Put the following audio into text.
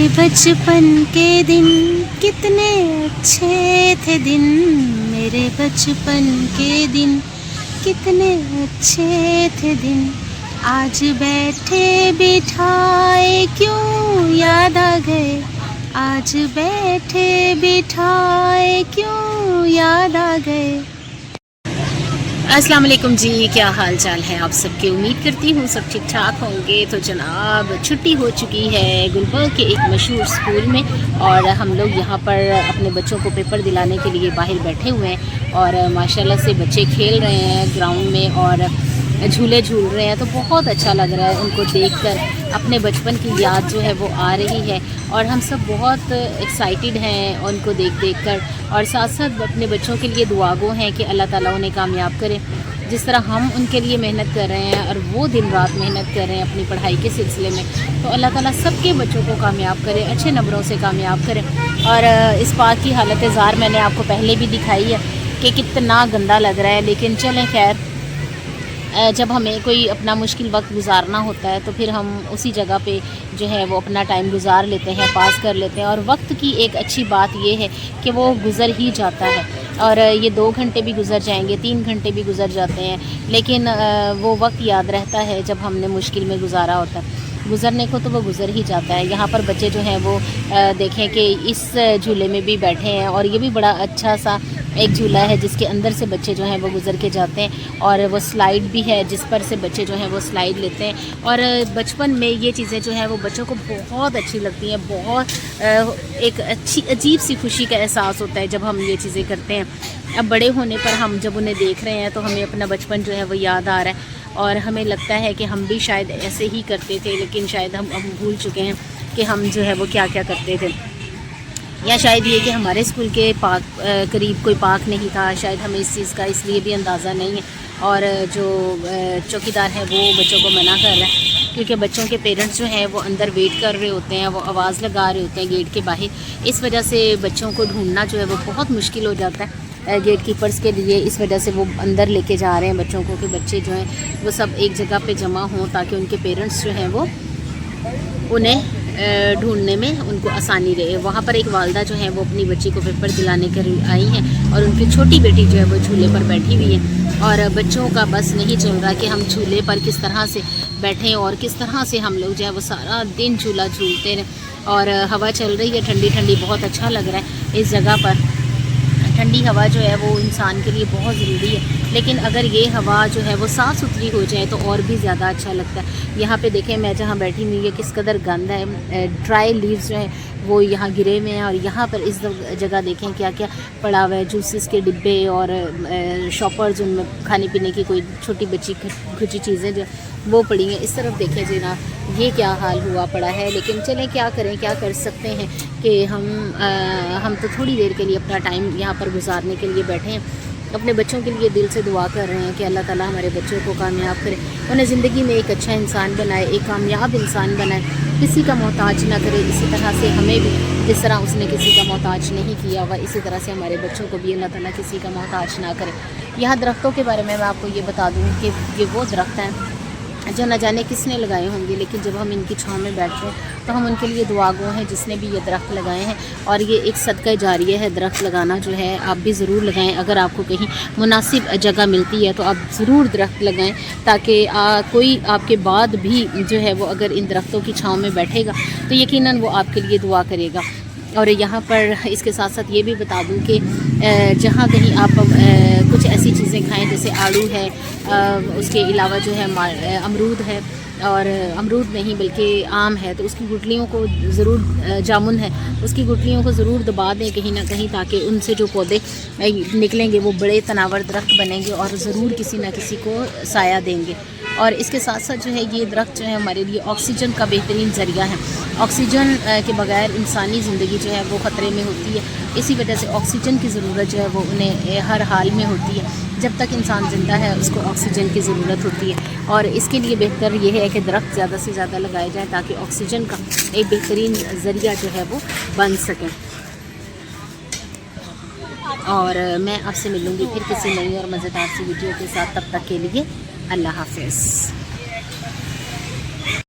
बचपन के दिन कितने अच्छे थे दिन, मेरे बचपन के दिन कितने अच्छे थे दिन, आज बैठे बिठाए क्यों याद आ गए, आज बैठे बिठाए क्यों याद आ गए। अस्सलाम वालेकुम जी, क्या हाल चाल है आप सबके। उम्मीद करती हूँ सब ठीक ठाक होंगे। तो जनाब छुट्टी हो चुकी है गुलबर्ग के एक मशहूर स्कूल में और हम लोग यहाँ पर अपने बच्चों को पेपर दिलाने के लिए बाहर बैठे हुए हैं और माशाल्लाह से बच्चे खेल रहे हैं ग्राउंड में और झूले झूल रहे हैं। तो बहुत अच्छा लग रहा है उनको देखकर, अपने बचपन की याद जो है वो आ रही है और हम सब बहुत एक्साइटेड हैं उनको देख कर और साथ साथ अपने बच्चों के लिए दुआगो हैं कि अल्लाह ताला उन्हें कामयाब करे। जिस तरह हम उनके लिए मेहनत कर रहे हैं और वो दिन रात मेहनत कर रहे हैं अपनी पढ़ाई के सिलसिले में, तो अल्लाह ताला सबके बच्चों को कामयाब करे, अच्छे नंबरों से कामयाब करे। और इस बात की हालत ज़ार मैंने आपको पहले भी दिखाई है कि कितना गंदा लग रहा है, लेकिन चलें खैर, जब हमें कोई अपना मुश्किल वक्त गुजारना होता है तो फिर हम उसी जगह पे जो है वो अपना टाइम गुजार लेते हैं, पास कर लेते हैं। और वक्त की एक अच्छी बात ये है कि वो गुज़र ही जाता है और ये 2 घंटे भी गुज़र जाएंगे, 3 घंटे भी गुज़र जाते हैं, लेकिन वो वक्त याद रहता है जब हमने मुश्किल में गुजारा होता है। गुज़रने को तो वो गुज़र ही जाता है। यहाँ पर बच्चे जो हैं वो देखें कि इस झूले में भी बैठे हैं और ये भी बड़ा अच्छा सा एक झूला है जिसके अंदर से बच्चे जो हैं वो गुज़र के जाते हैं और वो स्लाइड भी है जिस पर से बच्चे जो हैं वो स्लाइड लेते हैं। और बचपन में ये चीज़ें जो हैं वो बच्चों को बहुत अच्छी लगती हैं, बहुत एक अच्छी अजीब सी खुशी का एहसास होता है जब हम ये चीज़ें करते हैं। अब बड़े होने पर हम जब उन्हें देख रहे हैं तो हमें अपना बचपन जो है वो याद आ रहा है और हमें लगता है कि हम भी शायद ऐसे ही करते थे, लेकिन शायद हम भूल चुके हैं कि हम जो है वो क्या क्या करते थे। या शायद ये कि हमारे स्कूल के करीब कोई पार्क नहीं था, शायद हमें इस चीज़ का इसलिए भी अंदाज़ा नहीं है। और जो चौकीदार है वो बच्चों को मना कर रहा है क्योंकि बच्चों के पेरेंट्स जो हैं वो अंदर वेट कर रहे होते हैं, वो आवाज़ लगा रहे होते हैं गेट के बाहर। इस वजह से बच्चों को ढूंढना जो है वो बहुत मुश्किल हो जाता है गेट कीपर्स के लिए। इस वजह से वो अंदर लेके जा रहे हैं बच्चों को कि बच्चे जो हैं वो सब एक जगह पे जमा हों ताकि उनके पेरेंट्स जो हैं वो उन्हें ढूंढने में उनको आसानी रहे। वहाँ पर एक वालदा जो है वो अपनी बच्ची को पेपर दिलाने कर आई हैं और उनकी छोटी बेटी जो है वो झूले पर बैठी हुई है और बच्चों का बस नहीं चल रहा कि हम झूले पर किस तरह से बैठें और किस तरह से हम लोग जो है वो सारा दिन झूला झूलते रहें। और हवा चल रही है ठंडी ठंडी, बहुत अच्छा लग रहा है इस जगह पर। ठंडी हवा जो है वो इंसान के लिए बहुत ज़रूरी है, लेकिन अगर ये हवा जो है वो साफ़ सुथरी हो जाए तो और भी ज़्यादा अच्छा लगता है। यहाँ पे देखें मैं जहाँ बैठी हुई है किस कदर गंद है, ड्राई लीव्स जो है वो यहाँ गिरे हुए हैं और यहाँ पर इस जगह देखें क्या क्या पड़ा हुआ है, जूसेस के डिब्बे और शॉपर्स उनमें खाने पीने की कोई छोटी बच्ची खुची चीज़ें जो वो पड़ी हैं। इस तरफ देखें जी ना, ये क्या हाल हुआ पड़ा है। लेकिन चलें क्या करें, क्या कर सकते हैं कि हम तो थोड़ी देर के लिए अपना टाइम यहाँ पर गुजारने के लिए बैठे हैं। अपने बच्चों के लिए दिल से दुआ कर रहे हैं कि अल्लाह ताला हमारे बच्चों को कामयाब करे, उन्हें ज़िंदगी में एक अच्छा इंसान बनाए, एक कामयाब इंसान बनाए, किसी का मोहताज ना करे। इसी तरह से हमें भी जिस तरह उसने किसी का मोहताज नहीं किया हुआ, इसी तरह से हमारे बच्चों को भी अल्लाह ताला किसी का मोहताज ना करे। यहाँ दरख्तों के बारे में मैं आपको ये बता दूँ कि ये वो दरख्त हैं जो न जाने किसने लगाए होंगे, लेकिन जब हम इनकी छाँव में बैठते हैं तो हम उनके लिए दुआगो हैं जिसने भी ये दरख्त लगाए हैं। और ये एक सदका जारिया है, दरख्त लगाना जो है आप भी ज़रूर लगाएं। अगर आपको कहीं मुनासिब जगह मिलती है तो आप ज़रूर दरख्त लगाएं ताकि कोई आपके बाद भी जो है वो अगर इन दरख्तों की छाँव में बैठेगा तो यकीनन वो आपके लिए दुआ करेगा। और यहाँ पर इसके साथ साथ ये भी बता दूँ कि जहाँ कहीं आप कुछ ऐसी चीज़ें खाएं जैसे आड़ू है, उसके अलावा जो है अमरूद है, और अमरूद नहीं बल्कि आम है, तो उसकी गुठलियों को ज़रूर, जामुन है, उसकी गुठलियों को ज़रूर दबा दें कहीं ना कहीं ताकि उनसे जो पौधे निकलेंगे वो बड़े तनावर दरख्त बनेंगे और ज़रूर किसी न किसी को साया देंगे। और इसके साथ साथ जो है ये दरख्त जो है हमारे लिए ऑक्सीजन का बेहतरीन ज़रिया है। ऑक्सीजन के बगैर इंसानी ज़िंदगी जो है वो ख़तरे में होती है। इसी वजह से ऑक्सीजन की ज़रूरत जो है वो उन्हें हर हाल में होती है। जब तक इंसान ज़िंदा है उसको ऑक्सीजन की ज़रूरत होती है और इसके लिए बेहतर ये है कि दरख्त ज़्यादा से ज़्यादा लगाए जाएँ ताकि ऑक्सीजन का एक बेहतरीन ज़रिया जो है वो बन सकें। और मैं आपसे मिलूँगी फिर किसी नई और मज़ेदार सी वीडियो के साथ, तब तक के लिए अल्लाह हाफ़िज़।